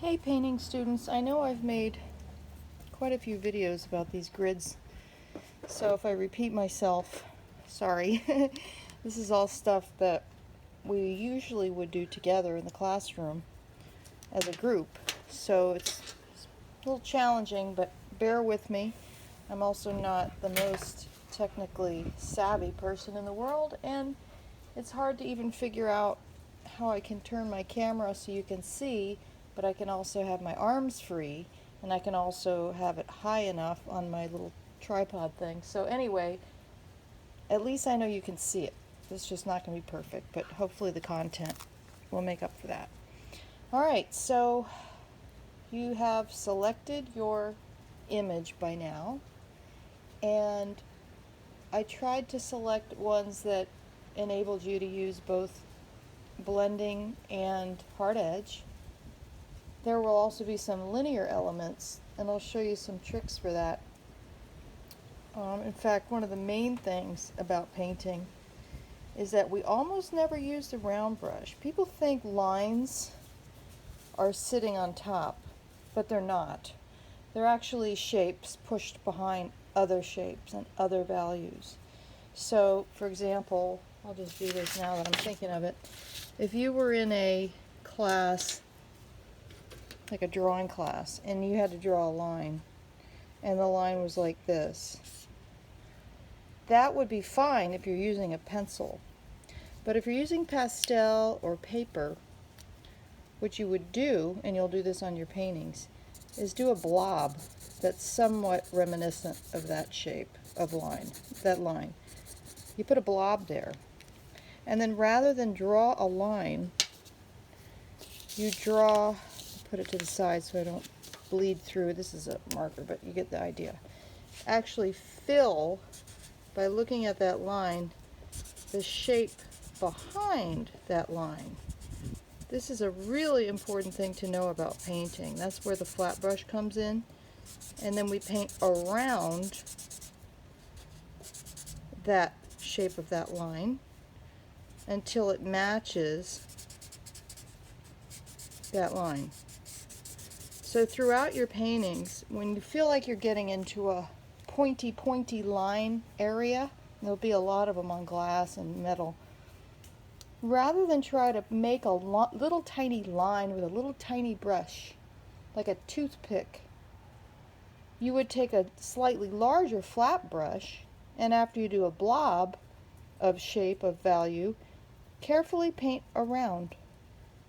Hey painting students, I know I've made quite a few videos about these grids, so if I repeat myself, sorry. This is all stuff that we usually would do together in the classroom as a group, so it's a little challenging, but bear with me. I'm also not the most technically savvy person in the world, and it's hard to even figure out how I can turn my camera so you can see, but I can also have my arms free, and I can also have it high enough on my little tripod thing. So anyway, at least I know you can see it. It's just not going to be perfect, but hopefully the content will make up for that. All right, so you have selected your image by now, and I tried to select ones that enabled you to use both blending and hard edge. There will also be some linear elements, and I'll show you some tricks for that. In fact, one of the main things about painting is that we almost never use the round brush. People think lines are sitting on top, but they're not. They're actually shapes pushed behind other shapes and other values. So, for example, I'll just do this now that I'm thinking of it. If you were in a class, like a drawing class, and you had to draw a line, and the line was like this, that would be fine if you're using a pencil. But if you're using pastel or paper, what you would do, and you'll do this on your paintings, is do a blob that's somewhat reminiscent of that shape of line, that line. You put a blob there. And then rather than draw a line, you draw, put it to the side so I don't bleed through. This is a marker, but you get the idea. Actually fill, by looking at that line, the shape behind that line. This is a really important thing to know about painting. That's where the flat brush comes in. And then we paint around that shape of that line until it matches that line. So throughout your paintings, when you feel like you're getting into a pointy line area, there'll be a lot of them on glass and metal, rather than try to make a little tiny line with a little tiny brush, like a toothpick, you would take a slightly larger flat brush, and after you do a blob of shape of value, carefully paint around.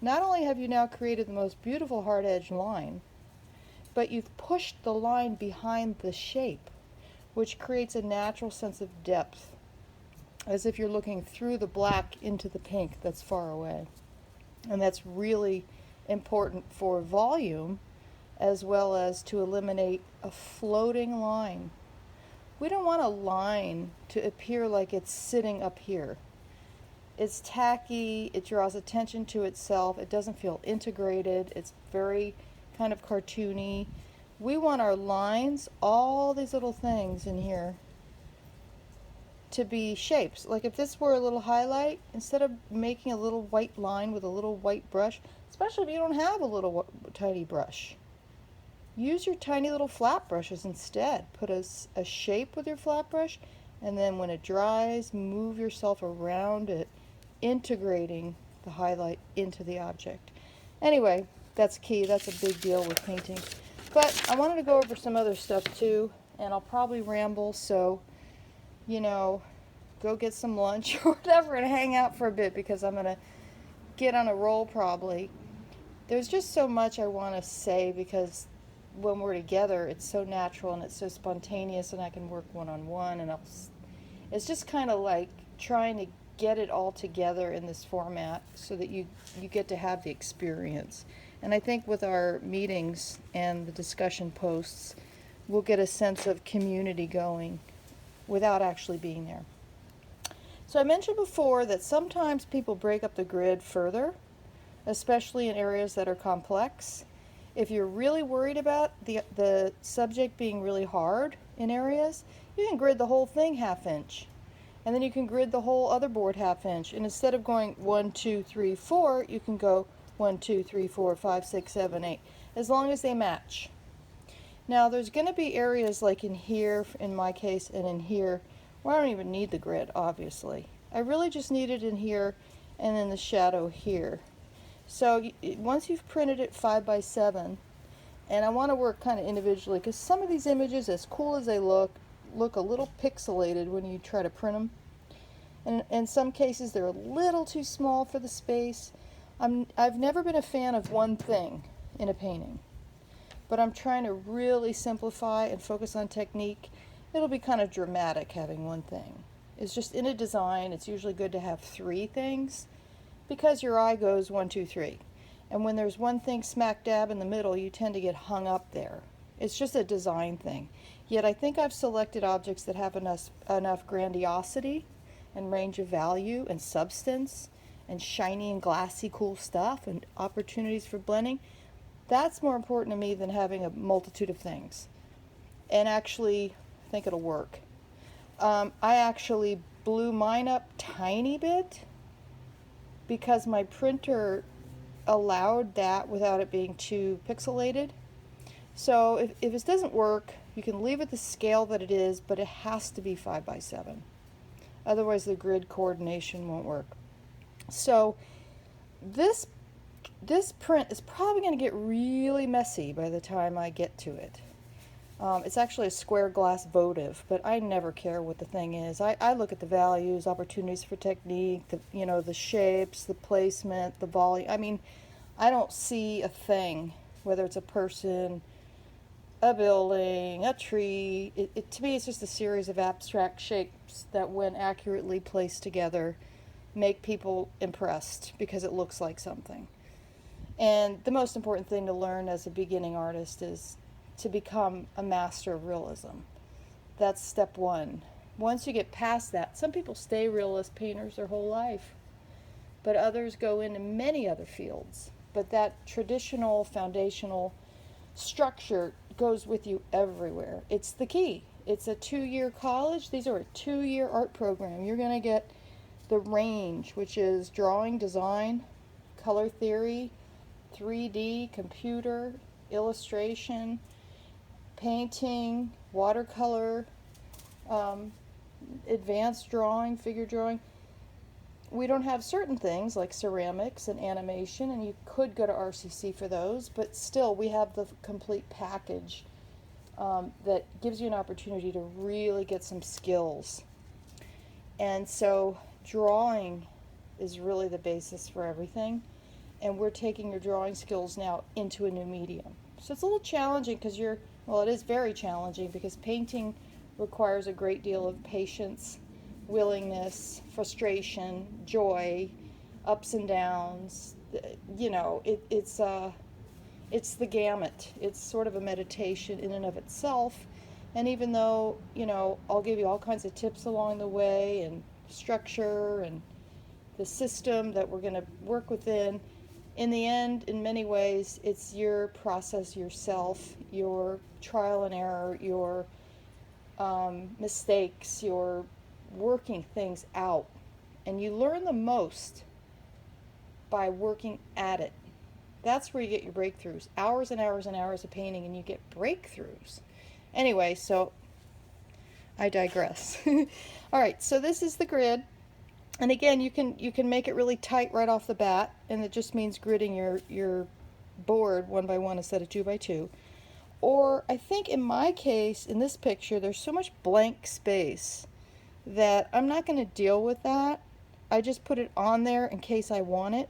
Not only have you now created the most beautiful hard edge line, but you've pushed the line behind the shape, which creates a natural sense of depth, as if you're looking through the black into the pink that's far away. And that's really important for volume, as well as to eliminate a floating line. We don't want a line to appear like it's sitting up here. It's tacky, it draws attention to itself, it doesn't feel integrated, it's very kind of cartoony. We want our lines, all these little things in here, to be shapes. Like if this were a little highlight, instead of making a little white line with a little white brush, especially if you don't have a little tiny brush, use your tiny little flat brushes instead. Put a shape with your flat brush, and then when it dries, move yourself around it, integrating the highlight into the object. Anyway, that's key. That's a big deal with painting. But I wanted to go over some other stuff too, and I'll probably ramble, so, you know, go get some lunch or whatever and hang out for a bit, because I'm going to get on a roll probably. There's just so much I want to say, because when we're together, it's so natural and it's so spontaneous, and I can work one-on-one, and it's just kind of like trying to get it all together in this format so that you get to have the experience. And I think with our meetings and the discussion posts, we'll get a sense of community going without actually being there. So I mentioned before that sometimes people break up the grid further, especially in areas that are complex. If you're really worried about the subject being really hard in areas, you can grid the whole thing ½ inch. And then you can grid the whole other board ½ inch. And instead of going 1, 2, 3, 4, you can go 1, 2, 3, 4, 5, 6, 7, 8, as long as they match. Now there's going to be areas like in here, in my case, and in here, where I don't even need the grid, obviously. I really just need it in here and in the shadow here. So once you've printed it 5 by 7, and I want to work kind of individually, because some of these images, as cool as they look a little pixelated when you try to print them. And in some cases, they're a little too small for the space. I've never been a fan of one thing in a painting, but I'm trying to really simplify and focus on technique. It'll be kind of dramatic having one thing. It's just in a design, it's usually good to have 3 things, because your eye goes 1, 2, 3. And when there's one thing smack dab in the middle, you tend to get hung up there. It's just a design thing. Yet I think I've selected objects that have enough grandiosity and range of value and substance and shiny and glassy cool stuff and opportunities for blending. That's more important to me than having a multitude of things. And actually, I think it'll work. I actually blew mine up tiny bit because my printer allowed that without it being too pixelated. So if this doesn't work, you can leave it the scale that it is, but it has to be 5 by 7. Otherwise the grid coordination won't work. So this print is probably going to get really messy by the time I get to it. It's actually a square glass votive, but I never care what the thing is. I look at the values, opportunities for technique, the shapes, the placement, the volume. I mean, I don't see a thing, whether it's a person, a building, a tree. To me, it's just a series of abstract shapes that, when accurately placed together, make people impressed because it looks like something. And the most important thing to learn as a beginning artist is to become a master of realism. That's step 1. Once you get past that, some people stay realist painters their whole life, but others go into many other fields. But that traditional foundational structure goes with you everywhere. It's the key. It's a 2-year college. These are a 2-year art program. You're going to get the range, which is drawing, design, color theory, 3D, computer, illustration, painting, watercolor, advanced drawing, figure drawing. We don't have certain things like ceramics and animation, and you could go to RCC for those, but still we have the complete package that gives you an opportunity to really get some skills. And so drawing is really the basis for everything, and we're taking your drawing skills now into a new medium. So it's a little challenging because it is very challenging because painting requires a great deal of patience, willingness, frustration, joy, ups and downs. It's the gamut. It's sort of a meditation in and of itself. And even though, I'll give you all kinds of tips along the way and structure and the system that we're going to work within, in the end, in many ways, it's your process yourself, your trial and error, your mistakes, your working things out. And you learn the most by working at it. That's where you get your breakthroughs. Hours and hours and hours of painting, and you get breakthroughs. Anyway, so I digress. All right, so this is the grid. And again, you can make it really tight right off the bat, and it just means gridding your board 1 by 1 instead of 2 by 2. Or I think in my case, in this picture, there's so much blank space that I'm not going to deal with that. I just put it on there in case I want it.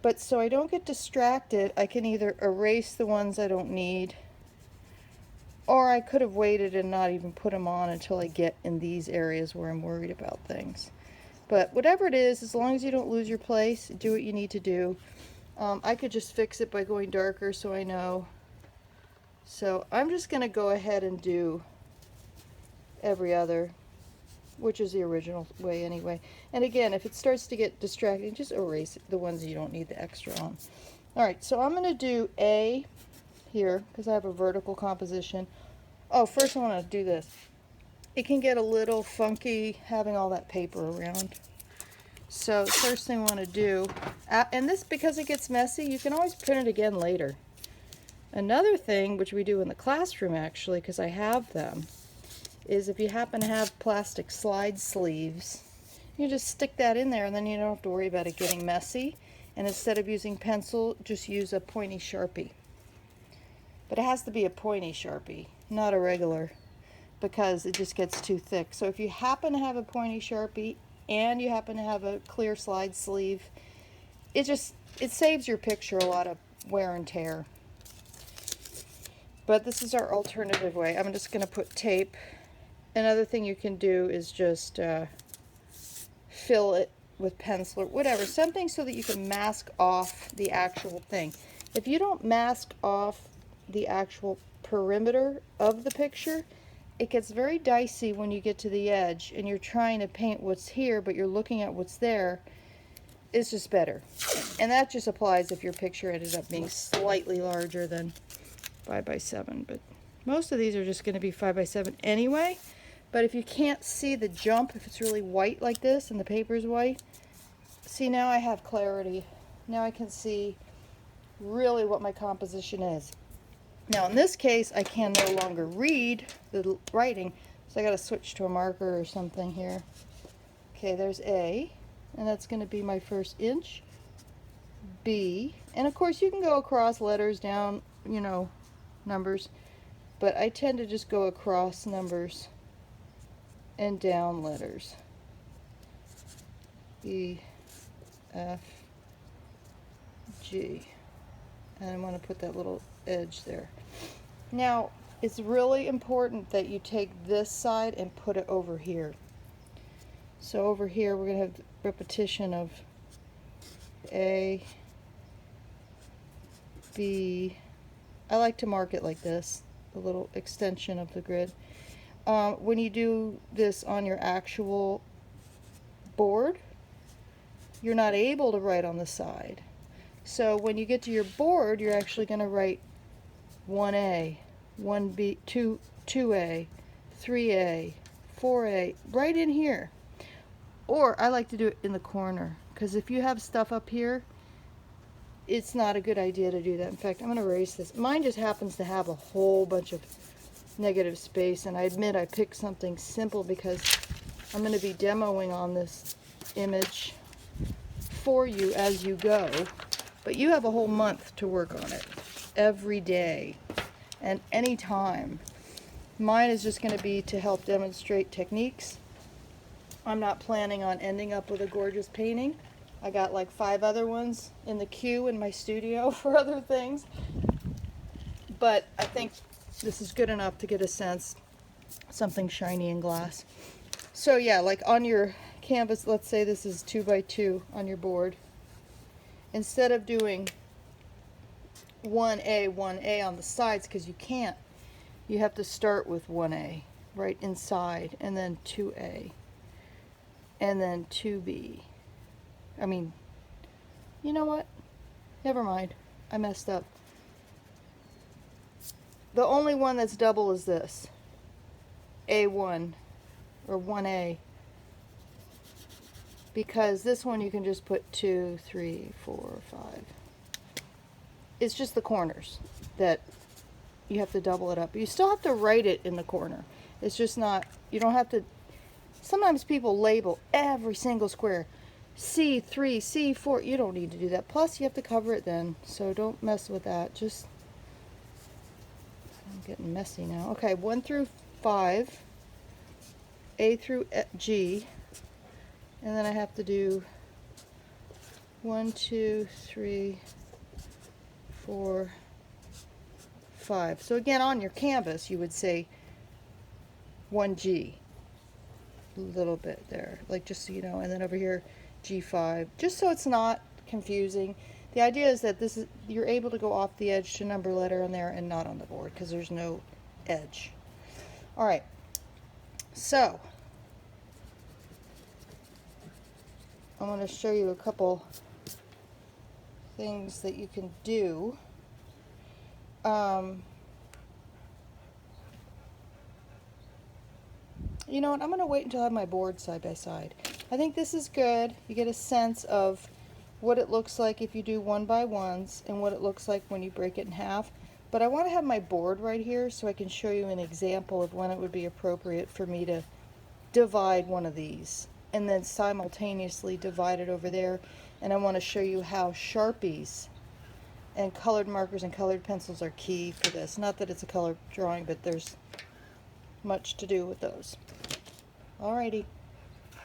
But so I don't get distracted, I can either erase the ones I don't need, or I could have waited and not even put them on until I get in these areas where I'm worried about things. But whatever it is, as long as you don't lose your place, do what you need to do. I could just fix it by going darker so I know. So I'm just going to go ahead and do every other, which is the original way anyway. And again, if it starts to get distracting, just erase the ones that you don't need the extra on. Alright, so I'm going to do A here, because I have a vertical composition. Oh, first I want to do this. It can get a little funky having all that paper around. So first thing we want to do, and this, because it gets messy, you can always print it again later. Another thing, which we do in the classroom actually, because I have them, is if you happen to have plastic slide sleeves, you just stick that in there and then you don't have to worry about it getting messy. And instead of using pencil, just use a pointy Sharpie. But it has to be a pointy Sharpie, not a regular, because it just gets too thick. So if you happen to have a pointy Sharpie and you happen to have a clear slide sleeve, it saves your picture a lot of wear and tear. But this is our alternative way. I'm just going to put tape. Another thing you can do is just fill it with pencil or whatever, something so that you can mask off the actual thing. If you don't mask off the actual perimeter of the picture, it gets very dicey when you get to the edge and you're trying to paint what's here, but you're looking at what's there. It's just better. And that just applies if your picture ended up being slightly larger than 5 by 7, but most of these are just going to be 5 by 7 anyway. But if you can't see the jump, if it's really white like this and the paper's white, see, now I have clarity. Now I can see really what my composition is. Now in this case, I can no longer read the writing, so I got to switch to a marker or something here. Okay, there's A, and that's going to be my first inch. B, and of course you can go across letters down, you know, numbers, but I tend to just go across numbers and down letters. E, F, G, and I want to put that little edge there. Now it's really important that you take this side and put it over here. So over here we're going to have repetition of A, B. I like to mark it like this, a little extension of the grid. When you do this on your actual board, you're not able to write on the side. So when you get to your board, you're actually going to write 1A, 1B, 2A, 3A, 4A, right in here. Or I like to do it in the corner, because if you have stuff up here, it's not a good idea to do that. In fact, I'm going to erase this. Mine just happens to have a whole bunch of negative space, and I admit I picked something simple because I'm going to be demoing on this image for you as you go, but you have a whole month to work on it every day and any time. Mine is just going to be to help demonstrate techniques. I'm not planning on ending up with a gorgeous painting. I got like 5 other ones in the queue in my studio for other things, but I think this is good enough to get a sense, something shiny in glass. So yeah, like on your canvas, let's say this is 2 by 2 on your board. Instead of doing 1A on the sides, because you can't, you have to start with 1A right inside, and then 2A, and then 2B. I mean, you know what? Never mind. I messed up. The only one that's double is this. A1 or 1A. Because this one you can just put 2, 3, 4, 5. It's just the corners that you have to double it up. But you still have to write it in the corner. It's just not, you don't have to, sometimes people label every single square. C3, C4, you don't need to do that. Plus you have to cover it then, so don't mess with that. Just, I'm getting messy now. Okay, 1 through 5, A through G, and then I have to do 1, 2, 3, 4, 5. So again, on your canvas you would say 1G, a little bit there, like just so you know, and then over here G5, just so it's not confusing. The idea is that this is, you're able to go off the edge to number letter on there and not on the board because there's no edge. All right, so I'm going to show you a couple things that you can do. You know what, I'm going to wait until I have my board side by side. I think this is good. You get a sense of what it looks like if you do 1x1s and what it looks like when you break it in half. But I want to have my board right here so I can show you an example of when it would be appropriate for me to divide one of these and then simultaneously divide it over there. And I want to show you how Sharpies and colored markers and colored pencils are key for this. Not that it's a color drawing, but there's much to do with those. Alrighty.